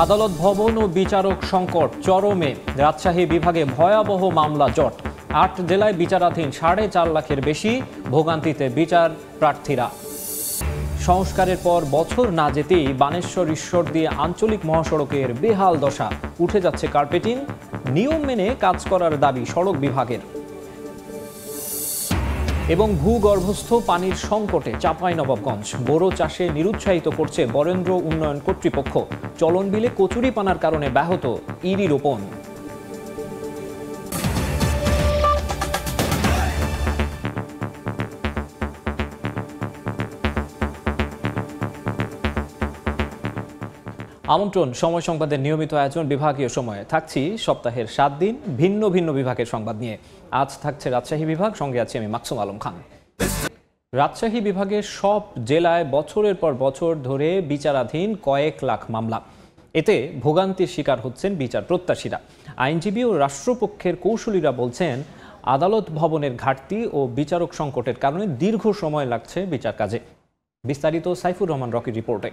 আদালত ভবন ও বিচারক সংকট চরমে। রাজশাহী বিভাগে ভয়াবহ মামলা জট। ৮ জেলায় বিচারাধীন 4.5 লাখের বেশি। ভোগান্তিতে বিচার প্রার্থীরা। সংস্কারের পর বছর না যেতেই বানেশ্বর ঈশ্বর দিয়ে আঞ্চলিক মহাসড়কের বেহাল দশা। উঠে যাচ্ছে কার্পেটিং। নিয়ম মেনে কাজ করার দাবি সড়ক বিভাগের। এবং ভূগর্ভস্থ পানির সংকটে চাঁপাইনবাবগঞ্জ। বোরো চাষে নিরুৎসাহিত করছে বরেন্দ্র উন্নয়ন কর্তৃপক্ষ। চলন বিলে কচুরিপানার কারণে ব্যাহত ইরি রোপণ। আমন্ত্রণ সময় সংবাদের নিয়মিত আয়োজন বিভাগীয় সময়ে। থাকছি সপ্তাহের 7 দিন ভিন্ন ভিন্ন বিভাগের সংবাদ নিয়ে। আজ থাকছে রাজশাহী বিভাগ, সঙ্গে আছি আমি মাকসুম আলম খান। রাজশাহী বিভাগের সব জেলায় বছরের পর বছর ধরে বিচারাধীন কয়েক লাখ মামলা। এতে ভোগান্তির শিকার হচ্ছেন বিচার প্রত্যাশীরা। আইনজীবী ও রাষ্ট্রপক্ষের কৌশলীরা বলছেন, আদালত ভবনের ঘাটতি ও বিচারক সংকটের কারণে দীর্ঘ সময় লাগছে বিচার কাজে। বিস্তারিত সাইফুর রহমান রকির রিপোর্টে।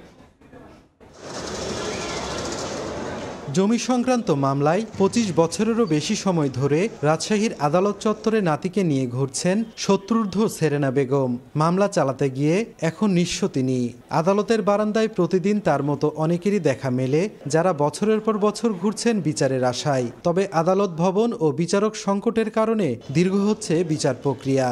জমি সংক্রান্ত মামলায় 25 বছরেরও বেশি সময় ধরে রাজশাহীর আদালত চত্বরে নাতিকে নিয়ে ঘুরছেন শত্রুর্ধ সেরেনা বেগম। মামলা চালাতে গিয়ে এখন নিঃস্ব তিনি। আদালতের বারান্দায় প্রতিদিন তার মতো অনেকেরই দেখা মেলে, যারা বছরের পর বছর ঘুরছেন বিচারের আশায়। তবে আদালত ভবন ও বিচারক সংকটের কারণে দীর্ঘ হচ্ছে বিচার প্রক্রিয়া।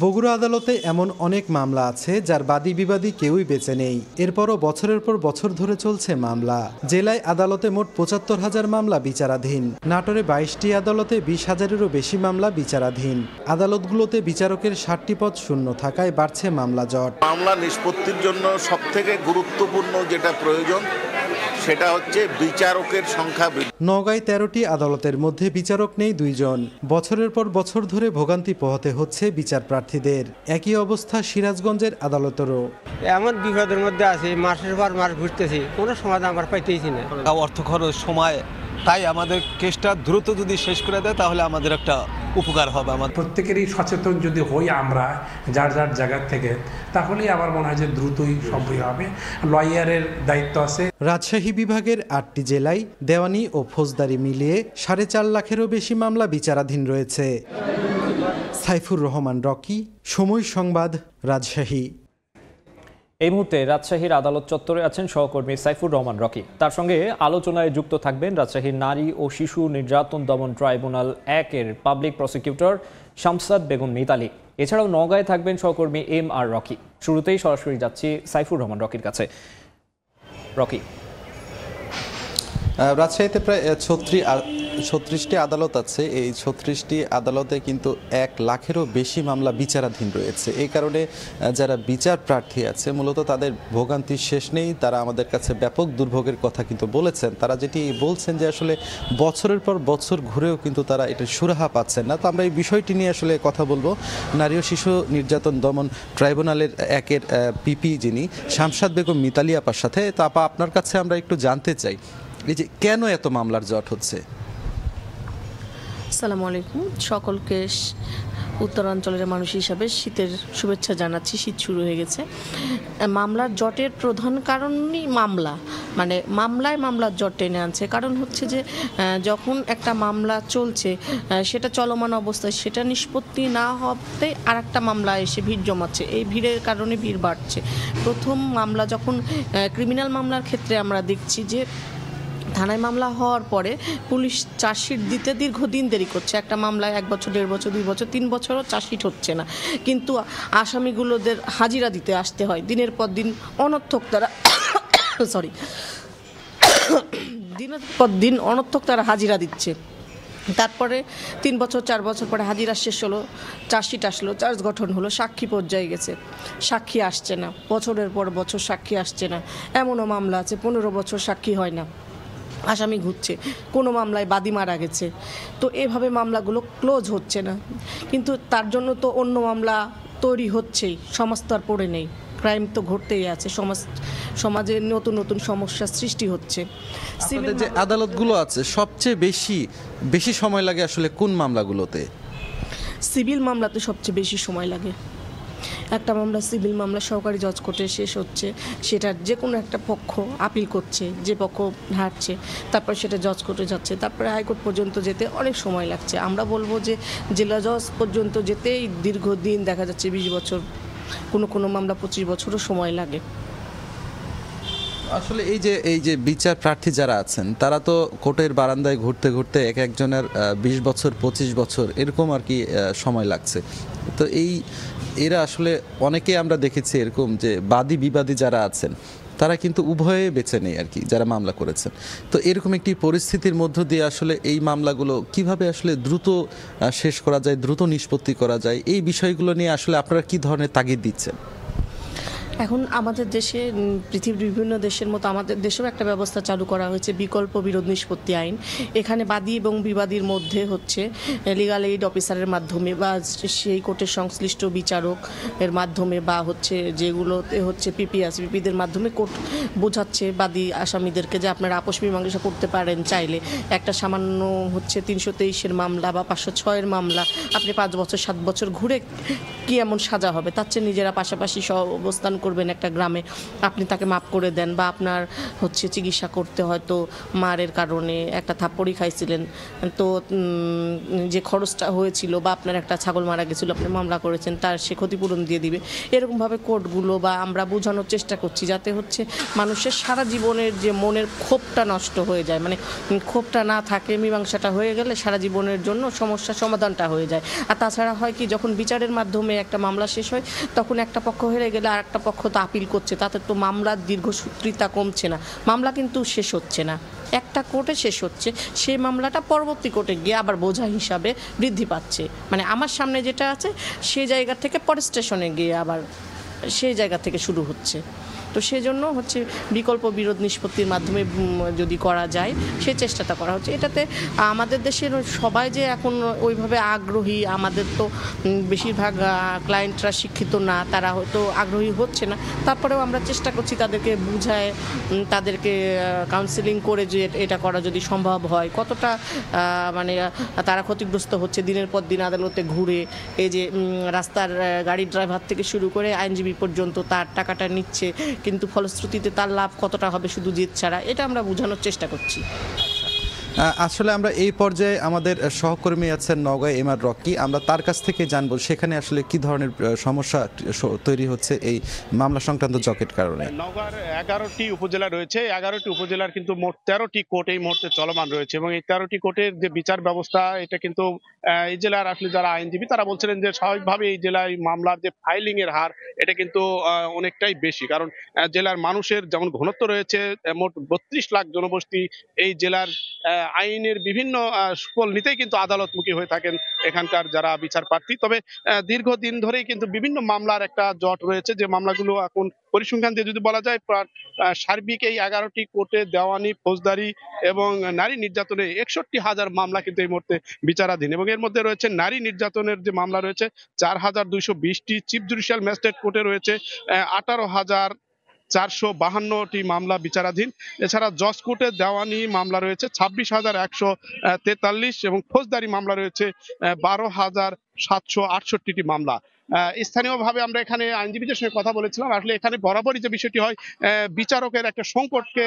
বগুড়া আদালতে এমন অনেক মামলা আছে যার বাদী বিবাদী কেউই বেঁচে নেই। এরপরও বছরের পর বছর ধরে চলছে মামলা। জেলায় আদালতে মোট 75,000 মামলা বিচারাধীন। নাটোরে 22টি আদালতে 20,000-এরও বেশি মামলা বিচারাধীন। আদালতগুলোতে বিচারকের 60টি পদ শূন্য থাকায় বাড়ছে মামলা জট। মামলা নিষ্পত্তির জন্য সবথেকে গুরুত্বপূর্ণ যেটা প্রয়োজন সেটা হচ্ছে বিচারকের সংখ্যা। নওগাঁয় 13টি আদালতের মধ্যে বিচারক নেই 2 জন। বছরের পর বছর ধরে ভোগান্তি পোহাতে হচ্ছে বিচার প্রার্থীদের। একই অবস্থা সিরাজগঞ্জের আদালতেরও। এমন বিপদের মধ্যে আছে, মাসের পর মাস ঘুরতেছি, কোনো সমাধান আমরা পাইতেইছি না। অর্থ খরচ, সময়, তাই আমাদের কেসটা দ্রুত যদি শেষ করে দেয় তাহলে আমাদের একটা উপকার হবে। আমাদের প্রত্যেকেরই সচেতন যদি হই আমরা যার যার জায়গা থেকে, তাহলেই আমার মনে হয় যে দ্রুতই সম্ভব হবে। লয়ারের দায়িত্ব আছে। রাজশাহী বিভাগের 8টি জেলায় দেওয়ানি ও ফৌজদারি মিলিয়ে 4.5 লাখেরও বেশি মামলা বিচারাধীন রয়েছে। সাইফুর রহমান রকি, সময় সংবাদ, রাজশাহী। এই মুহূর্তে রাজশাহীর আদালত চত্বরে আছেন সহকর্মী সাইফুর রহমান রকি। তার সঙ্গে আলোচনায় যুক্ত থাকবেন রাজশাহীর নারী ও শিশু নির্যাতন দমন ট্রাইব্যুনাল 1-এর পাবলিক প্রসিকিউটর শামসাদ বেগম মিতালি। এছাড়াও নওগাঁয় থাকবেন সহকর্মী MR রকি। শুরুতেই সরাসরি যাচ্ছি সাইফুর রহমান রকির কাছে। রকি, রাজশাহীতে প্রায় 36টি আদালত আছে। এই 36টি আদালতে কিন্তু 1 লাখেরও বেশি মামলা বিচারাধীন রয়েছে। এই কারণে যারা বিচার প্রার্থী আছে মূলত তাদের ভোগান্তির শেষ নেই। তারা আমাদের কাছে ব্যাপক দুর্ভোগের কথা কিন্তু বলেছেন। তারা যেটি বলছেন যে আসলে বছরের পর বছর ঘুরেও কিন্তু তারা এটার সুরাহা পাচ্ছেন না। তো আমরা এই বিষয়টি নিয়ে আসলে কথা বলবো নারী ও শিশু নির্যাতন দমন ট্রাইব্যুনালের 1-এর পিপি যিনি শামসাদ বেগম মিতালি আপার সাথে। তো আপা, আপনার কাছে আমরা একটু জানতে চাই এই যে কেন এত মামলার জট হচ্ছে। আসসালামু আলাইকুম, সকলকে উত্তরাঞ্চলের মানুষ হিসাবে শীতের শুভেচ্ছা জানাচ্ছি। শীত শুরু হয়ে গেছে। মামলার জটের প্রধান কারণই মামলার জট টেনে আনছে। কারণ হচ্ছে যে যখন একটা মামলা চলছে সেটা চলমান অবস্থায় সেটা নিষ্পত্তি না হতে আর একটা মামলা এসে ভিড় জমাচ্ছে। এই ভিড়ের কারণে ভিড় বাড়ছে। প্রথম মামলা যখন ক্রিমিনাল মামলার ক্ষেত্রে আমরা দেখছি যে থানায় মামলা হওয়ার পরে পুলিশ চার্জশিট দিতে দীর্ঘদিন দেরি করছে। একটা মামলায় 1 বছর, 1.5 বছর, 2 বছর, 3 বছরও চার্জশিট হচ্ছে না। কিন্তু আসামিগুলোদের হাজিরা দিতে আসতে হয়। দিনের পর দিন অনর্থক তারা হাজিরা দিচ্ছে। তারপরে 3 বছর 4 বছর পরে হাজিরা শেষ হলো, চার্জশিট আসলো, চার্জ গঠন হলো, সাক্ষী পর্যায়ে গেছে, সাক্ষী আসছে না। বছরের পর বছর সাক্ষী আসছে না। এমনও মামলা আছে 15 বছর সাক্ষী হয় না, আসামি ঘুরছে, কোনো মামলায় বাদী মারা গেছে। তো এভাবে মামলাগুলো ক্লোজ হচ্ছে না। কিন্তু তার জন্য তো অন্য মামলা তৈরি হচ্ছেই। সমাজ তো আর পড়ে নেই, ক্রাইম তো ঘটতেই আছে। সমাজে নতুন নতুন সমস্যার সৃষ্টি হচ্ছে। যে আদালতগুলো আছে সবচেয়ে বেশি সময় লাগে আসলে কোন মামলাগুলোতে? সিভিল মামলাতে সবচেয়ে বেশি সময় লাগে। একটা মামলা সিভিল মামলা সহকারী জজ কোর্টে শেষ হচ্ছে, সেটার যে কোনো একটা পক্ষ আপিল করছে, যে পক্ষ হারছে, তারপর সেটা জজ কোর্টে যাচ্ছে, তারপরে হাইকোর্ট পর্যন্ত যেতে অনেক সময় লাগছে। আমরা বলবো যে জেলা জজ পর্যন্ত যেতেই দীর্ঘদিন, দেখা যাচ্ছে 20 বছর, কোনো মামলা 25 বছরও সময় লাগে। আসলে এই যে বিচার প্রার্থী যারা আছেন তারা তো কোর্টের বারান্দায় ঘুরতে ঘুরতে এক একজনের 20 বছর 25 বছর এরকম আর কি সময় লাগছে। তো এরা আসলে অনেকে আমরা দেখেছি এরকম যে বাদী বিবাদী যারা আছেন তারা কিন্তু উভয়ে বেছে নেই আর কি, যারা মামলা করেছেন। তো এরকম একটি পরিস্থিতির মধ্য দিয়ে আসলে এই মামলাগুলো কিভাবে আসলে দ্রুত শেষ করা যায়, দ্রুত নিষ্পত্তি করা যায়, এই বিষয়গুলো নিয়ে আসলে আপনারা কি ধরনের তাগিদ দিচ্ছেন? এখন আমাদের দেশে, পৃথিবীর বিভিন্ন দেশের মতো আমাদের দেশেও একটা ব্যবস্থা চালু করা হয়েছে, বিকল্প বিরোধ নিষ্পত্তি আইন। এখানে বাদী এবং বিবাদীর মধ্যে হচ্ছে লিগাল এইড অফিসারের মাধ্যমে বা সেই কোর্টের সংশ্লিষ্ট বিচারক এর মাধ্যমে বা হচ্ছে যেগুলোতে হচ্ছে পিপি আছে, পিপিদের মাধ্যমে কোর্ট বোঝাচ্ছে বাদী আসামিদেরকে যে আপনারা আপস মীমাংসা করতে পারেন চাইলে। একটা সামান্য হচ্ছে 323-এর মামলা বা 506-এর মামলা আপনি 5 বছর 7 বছর ঘুরে কি এমন সাজা হবে, তার চেয়ে নিজেরা পাশাপাশি সহ অবস্থান করবেন একটা গ্রামে, আপনি তাকে মাফ করে দেন। বা আপনার হচ্ছে চিকিৎসা করতে হয়তো মারের কারণে একটা থাপ্পড়ই খাইছিলেন, তো যে খরচটা হয়েছিল, বা আপনার একটা ছাগল মারা গেছিলো, আপনি মামলা করেছেন, তার সে ক্ষতিপূরণ দিয়ে দিবে। এরকমভাবে কোর্টগুলো বা আমরা বোঝানোর চেষ্টা করছি যাতে হচ্ছে মানুষের সারা জীবনের যে মনের ক্ষোভটা নষ্ট হয়ে যায়, মানে ক্ষোভটা না থাকে, মীমাংসাটা হয়ে গেলে সারা জীবনের জন্য সমস্যার সমাধানটা হয়ে যায়। আর তাছাড়া হয় কি, যখন বিচারের মাধ্যমে একটা মামলা শেষ হয় তখন একটা পক্ষ হেরে গেলে আর একটা পক্ষ তো আপিল করছে, তাতে তো মামলার দীর্ঘসূত্রিতা কমছে না, মামলা কিন্তু শেষ হচ্ছে না। একটা কোর্টে শেষ হচ্ছে, সেই মামলাটা পরবর্তী কোর্টে গিয়ে আবার বোঝা হিসাবে বৃদ্ধি পাচ্ছে। মানে আমার সামনে যেটা আছে সেই জায়গা থেকে পরের স্টেশনে গিয়ে আবার সেই জায়গা থেকে শুরু হচ্ছে। তো সেজন্য হচ্ছে বিকল্প বিরোধ নিষ্পত্তির মাধ্যমে যদি করা যায় সেই চেষ্টাটা করা হচ্ছে। এটাতে আমাদের দেশের সবাই যে এখন ওইভাবে আগ্রহী, আমাদের তো বেশিরভাগ ক্লায়েন্টরা শিক্ষিত না, তারা হয়তো আগ্রহী হচ্ছে না, তারপরেও আমরা চেষ্টা করছি তাদেরকে বুঝায়, তাদেরকে কাউন্সেলিং করে যে এটা করা যদি সম্ভব হয়। কতটা মানে তারা ক্ষতিগ্রস্ত হচ্ছে দিনের পর দিন আদালতে ঘুরে, এই যে রাস্তার গাড়ির ড্রাইভার থেকে শুরু করে আইনজীবী পর্যন্ত তার টাকাটা নিচ্ছে, কিন্তু ফলশ্রুতিতে তার লাভ কতটা হবে শুধু জিত ছাড়া, এটা আমরা বোঝানোর চেষ্টা করছি। আসলে আমরা এই পর্যায়ে আমাদের সহকর্মী আছেন নওগাঁ এমআর রকি, আমরা তার কাছ থেকে জানবো সেখানে আসলে কি ধরনের সমস্যা তৈরি হচ্ছে এই মামলা সংক্রান্ত জকেট কারণে। নওগাঁর 11টি উপজেলা রয়েছে, 11টি উপজেলার কিন্তু মোট 13টি কোর্ট এই মুহূর্তে চলমান রয়েছে, এবং এই 13টি কোর্টের যে বিচার ব্যবস্থা, এটা কিন্তু এই জেলার আসলে যারা আইনজীবী তারা বলছিলেন যে স্বাভাবিকভাবে এই জেলায় মামলার যে ফাইলিং এর হার এটা কিন্তু অনেকটাই বেশি, কারণ জেলার মানুষের যেমন ঘনত্ব রয়েছে, মোট 32 লাখ জনবসতি এই জেলার, আইনের বিভিন্ন সুফল নিতেই কিন্তু আদালতমুখী হয়ে থাকেন এখানকার যারা বিচার প্রার্থী। তবে দীর্ঘদিন ধরেই কিন্তু বিভিন্ন মামলার একটা জট রয়েছে, যে মামলাগুলো এখন পরিসংখ্যান দিয়ে যদি বলা যায় সার্বিক এই 11টি কোর্টে দেওয়ানি, ফৌজদারি এবং নারী নির্যাতনের 61,000 মামলা কিন্তু এই মুহূর্তে বিচারাধীন, এবং এর মধ্যে রয়েছে নারী নির্যাতনের যে মামলা রয়েছে 4,220টি, চিফ জুডিশিয়াল ম্যাজিস্ট্রেট কোর্টে রয়েছে 18,452টি মামলা বিচারাধীন। এছাড়া জজ কোর্টে দেওয়ানি মামলা রয়েছে 26,143 এবং ফৌজদারি মামলা রয়েছে 12,768টি মামলা। স্থানীয়ভাবে আমরা এখানে আইনজীবীদের সঙ্গে কথা বলেছিলাম, আসলে এখানে বরাবরই যে বিষয়টি হয়, বিচারকের একটা সংকটকে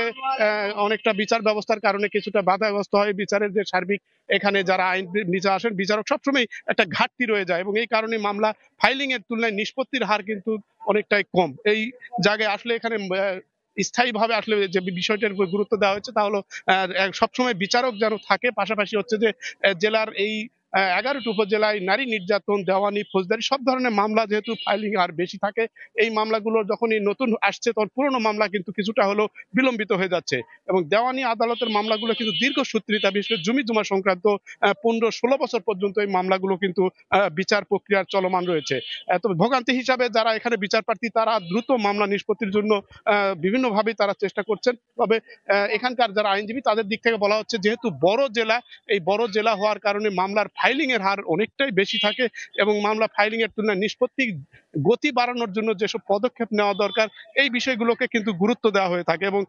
অনেকটা বিচার ব্যবস্থার কারণে কিছুটা বাধাগ্রস্ত হয় বিচারের যে সার্বিক, এখানে যারা আইন নিচে আসেন বিচারক সবসময় একটা ঘাটতি রয়ে যায়, এবং এই কারণে মামলা ফাইলিং এর তুলনায় নিষ্পত্তির হার কিন্তু অনেকটাই কম। এই জায়গায় আসলে এখানে স্থায়ীভাবে আসলে যে বিষয়টার উপর গুরুত্ব দেওয়া হয়েছে তা হলো সবসময় বিচারক যেন থাকে, পাশাপাশি হচ্ছে যে জেলার এই 11টি উপজেলায় নারী নির্যাতন, দেওয়ানি, ফৌজদারি সব ধরনের মামলা যেহেতু ফাইলিং আর বেশি থাকে, এই মামলাগুলো যখনই নতুন আসছে তখন পুরনো মামলা কিন্তু কিছুটা হলেও বিলম্বিত হয়ে যাচ্ছে, এবং দেওয়ানি আদালতের মামলাগুলো কিন্তু দীর্ঘসূত্রিতা, বিশেষ করে জমি জমা সংক্রান্ত 15-16 বছর পর্যন্ত এই মামলাগুলো কিন্তু বিচার প্রক্রিয়ার চলমান রয়েছে। তবে ভোগান্তি হিসাবে যারা এখানে বিচার প্রার্থী তারা দ্রুত মামলা নিষ্পত্তির জন্য বিভিন্নভাবে তারা চেষ্টা করছেন। তবে এখানকার যারা আইনজীবী তাদের দিক থেকে বলা হচ্ছে, যেহেতু বড় জেলা, এই বড় জেলা হওয়ার কারণে মামলার ফাইলিং এর হার অনেকটাই বেশি থাকে, এবং মামলা ফাইলিং এর তুলনায় নিষ্পত্তি গতি বাড়ানোর জন্য যেসব পদক্ষেপ নেওয়া দরকার এই বিষয়গুলোকে কিন্তু গুরুত্ব দেওয়া হয়ে থাকে, এবং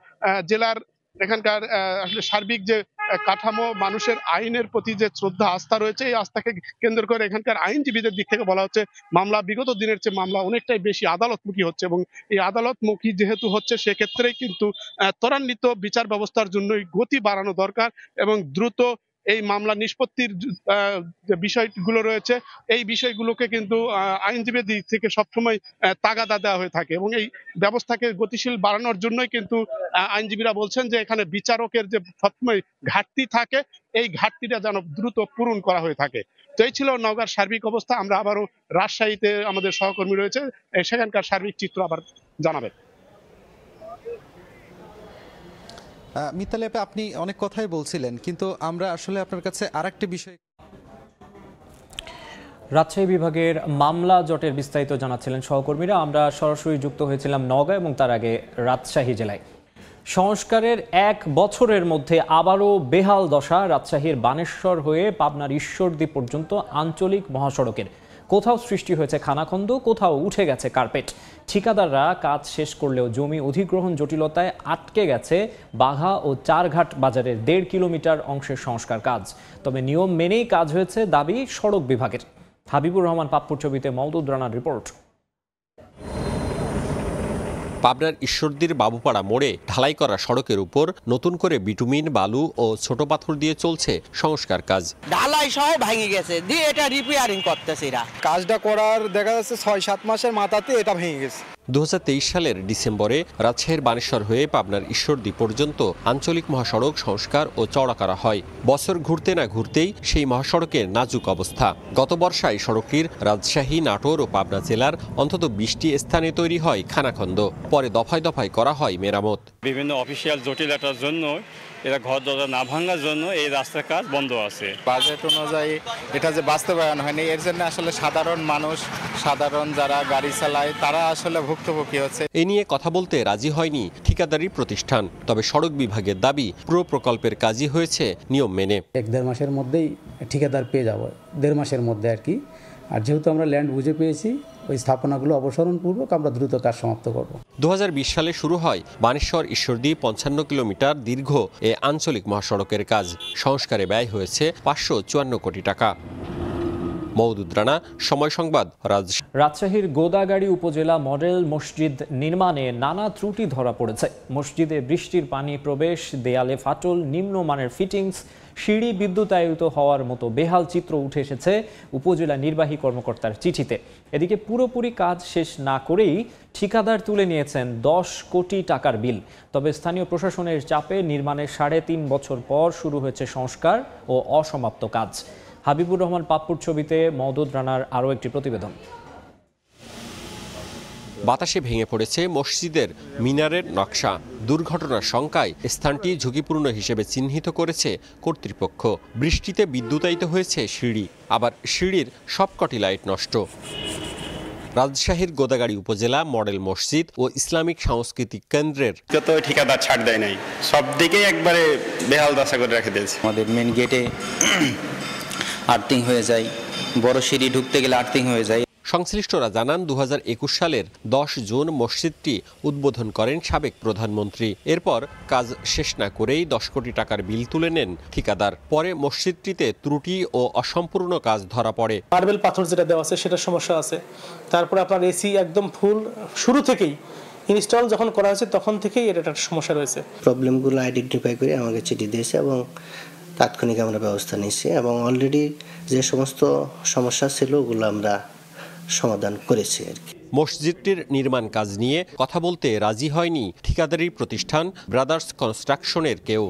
জেলার এখানকার আসলে সার্বিক যে কাঠামো, মানুষের আইনের প্রতি যে শ্রদ্ধা আস্থা রয়েছে, এই আস্থাকে কেন্দ্র করে এখানকার আইনজীবীদের দিক থেকে বলা হচ্ছে মামলা বিগত দিনের চেয়ে মামলা অনেকটাই বেশি আদালতমুখী হচ্ছে, এবং এই আদালতমুখী যেহেতু হচ্ছে সেক্ষেত্রেই কিন্তু ত্বরান্বিত বিচার ব্যবস্থার জন্যই গতি বাড়ানো দরকার এবং দ্রুত এই মামলা নিষ্পত্তির যে বিষয়গুলো রয়েছে এই বিষয়গুলোকে কিন্তু আইনজীবীর দিক থেকে সবসময় তাগাদা দেওয়া হয়ে থাকে, এবং এই ব্যবস্থাকে গতিশীল বাড়ানোর জন্যই কিন্তু আইনজীবীরা বলছেন যে এখানে বিচারকের যে সবসময় ঘাটতি থাকে এই ঘাটতিটা যেন দ্রুত পূরণ করা হয়ে থাকে। তো এই ছিল নওগাঁর সার্বিক অবস্থা। আমরা আবারও রাজশাহীতে আমাদের সহকর্মী রয়েছে, সেখানকার সার্বিক চিত্র আবার জানাবেন। মিতালি আপা, আপনি অনেক কথাই বলছিলেন, কিন্তু আমরা আসলে আপনার কাছে আরেকটা বিষয়। রাজশাহী বিভাগের মামলা জটের বিস্তারিত জানাচ্ছিলেন সহকর্মীরা। আমরা সরাসরি যুক্ত হয়েছিলাম নওগাঁ এবং তার আগে রাজশাহী জেলায়। সংস্কারের 1 বছরের মধ্যে আবারও বেহাল দশা রাজশাহীর বানেশ্বর হয়ে পাবনার ঈশ্বরদী পর্যন্ত আঞ্চলিক মহাসড়কের। কোথাও সৃষ্টি হয়েছে খানাখন্দ, কোথাও উঠে গেছে কার্পেট। ঠিকাদাররা কাজ শেষ করলেও জমি অধিগ্রহণ জটিলতায় আটকে গেছে বাঘা ও চারঘাট বাজারের 1.5 কিলোমিটার অংশের সংস্কার কাজ। তবে নিয়ম মেনেই কাজ হয়েছে দাবি সড়ক বিভাগের। হাবিবুর রহমান পাপ্পুর ছবিতে মওদুদ রানার রিপোর্ট। পাবনার ঈশ্বরদীর বাবুপাড়া মোড়ে ঢালাই করা সড়কের উপর নতুন করে বিটুমিন, বালু ও ছোট পাথর দিয়ে চলছে সংস্কার কাজ। ঢালাই সহ ভেঙে গেছে, দিয়ে এটা রিপেয়ারিং করতেছে। এরা কাজটা করার দেখা যাচ্ছে 6-7 মাসের মাথাতে এটা ভেঙে গেছে। 2023 সালের ডিসেম্বরে রাজশাহীর বানেশ্বর হয়ে পাবনার ঈশ্বরদী পর্যন্ত আঞ্চলিক মহাসড়ক সংস্কার ও চওড়া করা হয়। বছর ঘুরতে না ঘুরতেই সেই মহাসড়কের নাজুক অবস্থা। গত বর্ষায় সড়কটির রাজশাহী, নাটোর ও পাবনা জেলার অন্তত 20টি স্থানে তৈরি হয় খানাখন্দ। পরে দফায় দফায় করা হয় মেরামত। বিভিন্ন অফিসিয়াল জটিলতার জন্য এরা ঘর দরজা না ভাঙার জন্য এই রাস্তার কাজ বন্ধ আছে। বাজেট অনুযায়ী এটা যে বাস্তবায়ন হয়নি, এর জন্য আসলে সাধারণ মানুষ, সাধারণ যারা গাড়ি চালায় তারা আসলে ভুক্তভোগী হচ্ছে। এ নিয়ে কথা বলতে রাজি হয়নি ঠিকাদারি প্রতিষ্ঠান। তবে সড়ক বিভাগের দাবি পুরো প্রকল্পের কাজই হয়েছে নিয়ম মেনে। 1-1.5 মাসের মধ্যেই ঠিকাদার পেয়ে যাব, 1.5 মাসের মধ্যে আর কি। আর যেহেতু আমরা ল্যান্ড বুঝে পেয়েছি, ওই স্থাপনাগুলো অপসারণপূর্বক আমরা দ্রুত কাজ সমাপ্ত করব। 2020 সালে শুরু হয় বানেশ্বর ঈশ্বরদী 55 কিলোমিটার দীর্ঘ এ আঞ্চলিক মহাসড়কের কাজ। সংস্কারে ব্যয় হয়েছে 554 কোটি টাকা। মওদুদ রানা, সময় সংবাদ, রাজশাহীর গোদাগাড়ী উপজেলা মডেল মসজিদ নির্মাণে নানা ত্রুটি ধরা পড়েছে। মসজিদে বৃষ্টির পানি প্রবেশ, দেয়ালে ফাটল, নিম্নমানের ফিটিংস, সিঁড়ি বিদ্যুতায়িত হওয়ার মতো বেহাল চিত্র উঠে এসেছে উপজেলা নির্বাহী কর্মকর্তার চিঠিতে। এদিকে পুরোপুরি কাজ শেষ না করেই ঠিকাদার তুলে নিয়েছেন 10 কোটি টাকার বিল। তবে স্থানীয় প্রশাসনের চাপে নির্মাণের 3.5 বছর পর শুরু হয়েছে সংস্কার ও অসমাপ্ত কাজ। হাবিবুর রহমান পাপ্পুর ছবিতে মওদুদ রানার আরও একটি প্রতিবেদন। বাতাসে ভেঙে পড়েছে মসজিদের মিনারের নকশা। দুর্ঘটনার শঙ্কায় স্থানটি ঝুঁকিপূর্ণ হিসেবে চিহ্নিত করেছে কর্তৃপক্ষ। বৃষ্টিতে বিদ্যুতায়িত হয়েছে সিঁড়ি, আবার সিঁড়ির সবকটি লাইট নষ্ট। রাজশাহীর গোদাগাড়ী উপজেলা মডেল মসজিদ ও ইসলামিক সাংস্কৃতিক কেন্দ্রের যত ঠিকাদার ছাড় দেয় নাই, সব দিকেই একবারে বেহাল দশা করে রেখে দিয়েছে। আমাদের মেন গেটে আর্থিং হয়ে যায়, বড় সিঁড়ি ঢুকতে গেলে আর্থিং হয়ে যায়। সংশ্লিষ্টরা জানান 2021 সালের 10 জুন মসজিদটি উদ্বোধন করেন সাবেক প্রধানমন্ত্রী। এরপর কাজ শেষ না করেই 10 কোটি টাকার বিল তুলে নেন ঠিকাদার। পরে মসজিদটিতে ত্রুটি ও অসম্পূর্ণ কাজ ধরা পড়ে। মার্বেল পাথর যেটা দেওয়া আছে সেটার সমস্যা আছে। তারপরে আপনার এসি একদম ফুল শুরু থেকেই ইনস্টল যখন করা হয়েছে তখন থেকেই এর একটা সমস্যা রয়েছে। প্রবলেমগুলো আইডেন্টিফাই করে আমাকে চিঠি দিয়েছে এবং তাৎক্ষণিক আমরা ব্যবস্থা নিয়েছি এবং অলরেডি যে সমস্ত সমস্যা ছিল ওগুলো আমরা সমাধান করেছি আর কি। মসজিদটির নির্মাণ কাজ নিয়ে কথা বলতে রাজি হয়নি ঠিকাদারি প্রতিষ্ঠান ব্রাদার্স কনস্ট্রাকশনের কেউ।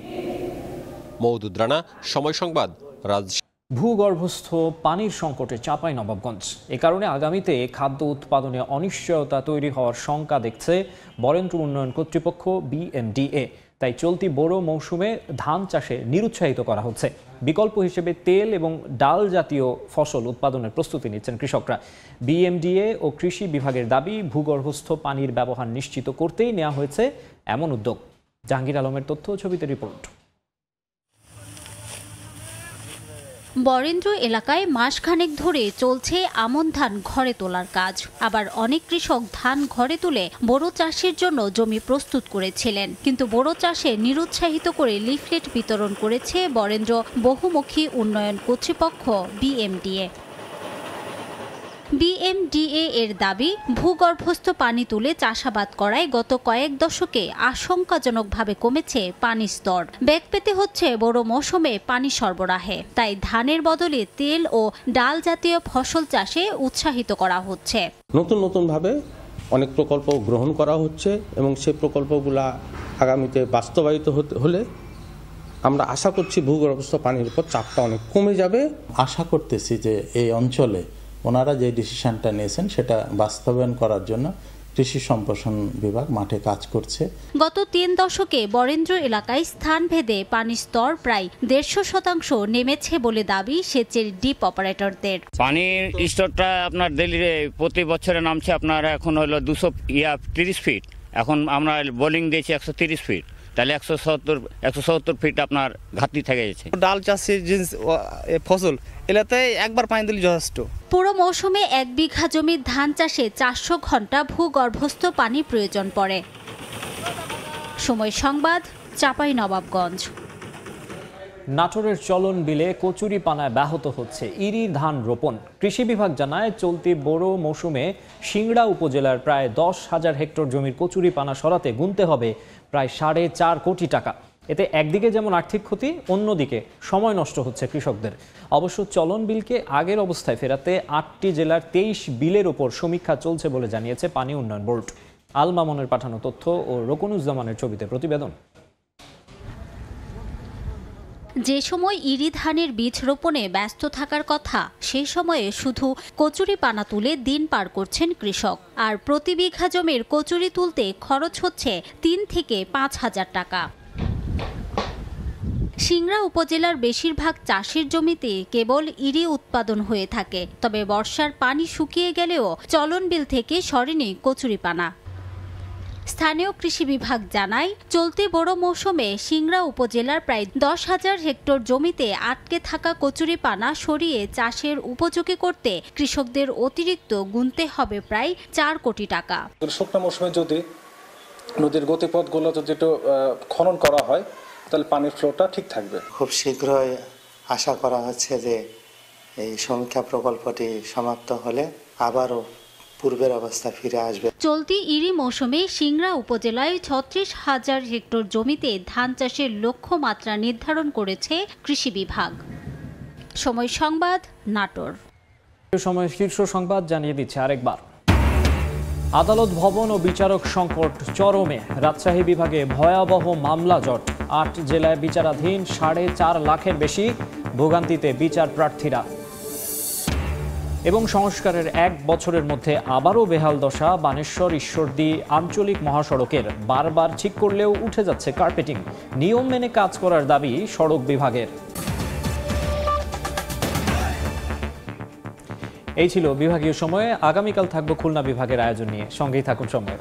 মওদুদ রানা, সময় সংবাদ, রাজশাহী। ভূগর্ভস্থ পানির সংকটে চাঁপাইনবাবগঞ্জ। এ কারণে আগামীতে খাদ্য উৎপাদনে অনিশ্চয়তা তৈরি হওয়ার শঙ্কা দেখছে বরেন্দ্র উন্নয়ন কর্তৃপক্ষ BMDA। তাই চলতি বোরো মৌসুমে ধান চাষে নিরুৎসাহিত করা হচ্ছে। বিকল্প হিসেবে তেল এবং ডাল জাতীয় ফসল উৎপাদনের প্রস্তুতি নিচ্ছেন কৃষকরা। BMDA ও কৃষি বিভাগের দাবি, ভূগর্ভস্থ পানির ব্যবহার নিশ্চিত করতেই নেওয়া হয়েছে এমন উদ্যোগ। জাহাঙ্গীর আলমের তথ্য, ছবিতে রিপোর্ট। বরেন্দ্র এলাকায় মাসখানেক ধরে চলছে আমন ধান ঘরে তোলার কাজ। আবার অনেক কৃষক ধান ঘরে তুলে বোরো চাষের জন্য জমি প্রস্তুত করেছিলেন, কিন্তু বোরো চাষে নিরুৎসাহিত করে লিফলেট বিতরণ করেছে বরেন্দ্র বহুমুখী উন্নয়ন কর্তৃপক্ষ বিএমডিএ এর দাবি, ভূগর্ভস্থ পানি তুলে চাষাবাদ করায় গত কয়েক দশকে আশঙ্কাজনকভাবে কমেছে পানির স্তর। বেগ পেতে হচ্ছে বড় মৌসুমে পানি সরবরাহে, তাই ধানের বদলে তেল ও ডাল জাতীয় ফসল চাষে উৎসাহিত করা হচ্ছে। নতুন ভাবে অনেক প্রকল্প গ্রহণ করা হচ্ছে এবং সেই প্রকল্পগুলা আগামীতে বাস্তবায়িত হলে আমরা আশা করছি ভূগর্ভস্থ পানির উপর চাপটা অনেক কমে যাবে। আশা করতেছি যে এই অঞ্চলে ওনারা যে ডিসিশনটা নিয়েছেন সেটা বাস্তবায়ন করার জন্য কৃষি সম্প্রসারণ বিভাগ মাঠে কাজ করছে। গত 3 দশকে বরেন্দ্র এলাকায় স্থানভেদে পানির স্তর প্রায় 150% নেমেছে বলে দাবি সেচের ডিপ অপারেটরদের। পানির স্তরটা আপনার প্রতি বছরে নামছে আপনার এখন হলো 230 ফিট, এখন আমরা বোলিং দিয়েছি 130 ফিট, তাহলে 170 ফিট আপনার ঘাটতি থেকে গেছে। ডাল চাষের যে ফসল এলাতে একবার পানি দিলে যথেষ্ট। পুরো মৌসুমে 1 বিঘা জমির ধান চাষে 400 ঘন্টা ভূগর্ভস্থ পানি প্রয়োজন পড়ে। সময় সংবাদ, চাঁপাইনবাবগঞ্জ। নাটোরের চলন বিলে কচুরি পানায় ব্যাহত হচ্ছে ইরি ধান রোপণ। কৃষি বিভাগ জানায়, চলতি বোরো মৌসুমে সিংড়া উপজেলার প্রায় 10,000 হেক্টর জমির কচুরি পানা সরাতে গুনতে হবে প্রায় 4.5 কোটি টাকা। এতে একদিকে যেমন আর্থিক ক্ষতি, অন্যদিকে সময় নষ্ট হচ্ছে কৃষকদের। অবশ্য চলন বিলকে আগের অবস্থায় ফেরাতে 8টি জেলার 23 বিলের ওপর সমীক্ষা চলছে বলে জানিয়েছে পানি উন্নয়ন বোর্ড। আল মামুনের পাঠানো তথ্য ও রকুনুজ্জামানের ছবিতে প্রতিবেদন। যে সময় ইরি ধানের বীজ রোপণে ব্যস্ত থাকার কথা, সেই সময়ে শুধু কচুরি পানা তুলে দিন পার করছেন কৃষক। আর প্রতি বিঘা জমির কচুরি তুলতে খরচ হচ্ছে 3 থেকে 5,000 টাকা। সিংড়া উপজেলার বেশিরভাগ চাষের জমিতে কেবল ইরি উৎপাদন হয়ে থাকে, তবে বর্ষার পানি শুকিয়ে গেলেও চলন বিল থেকে সরেনি কচুরি পানা। স্থানীয় কৃষি বিভাগ জানায়, চলতি বড় মৌসুমে সিংড়া উপজেলার প্রায় 10,000 হেক্টর জমিতে আটকে থাকা কচুরি পানা সরিয়ে চাষের উপযোগী করতে কৃষকদের অতিরিক্ত গুনতে হবে প্রায় 4 কোটি টাকা। শুকনো মৌসুমে যদি নদীর গতিপথগুলো যদি একটু খনন করা হয় তাহলে পানির ফ্লোটা ঠিক থাকবে। খুব শীঘ্রই আশা করা হচ্ছে যে এই সমীক্ষা প্রকল্পটি সমাপ্ত হলে আবারও পূর্বের অবস্থা ফিরে আসবে। চলতি ইরি মৌসুমে সিংড়া উপজেলায় 36,000 হেক্টর জমিতে ধান চাষের লক্ষ্যমাত্রা নির্ধারণ করেছে কৃষি বিভাগ। সময় সংবাদ, নাটোর। সময় শীর্ষ সংবাদ জানিয়ে দিচ্ছে আরেকবার। আদালত ভবন ও বিচারক সংকট চরমে। রাজশাহী বিভাগে ভয়াবহ মামলা জট। 8 জেলায় বিচারাধীন 4.5 লাখের বেশি, ভোগান্তিতে বিচার প্রার্থীরা। এবং সংস্কারের 1 বছরের মধ্যে আবারও বেহাল দশা বানেশ্বর ঈশ্বরদী আঞ্চলিক মহাসড়কের। বারবার ঠিক করলেও উঠে যাচ্ছে কার্পেটিং। নিয়ম মেনে কাজ করার দাবি সড়ক বিভাগের। এই ছিল বিভাগীয় সময়ে। আগামীকাল থাকবো খুলনা বিভাগের আয়োজন নিয়ে। সঙ্গেই থাকুন সময়।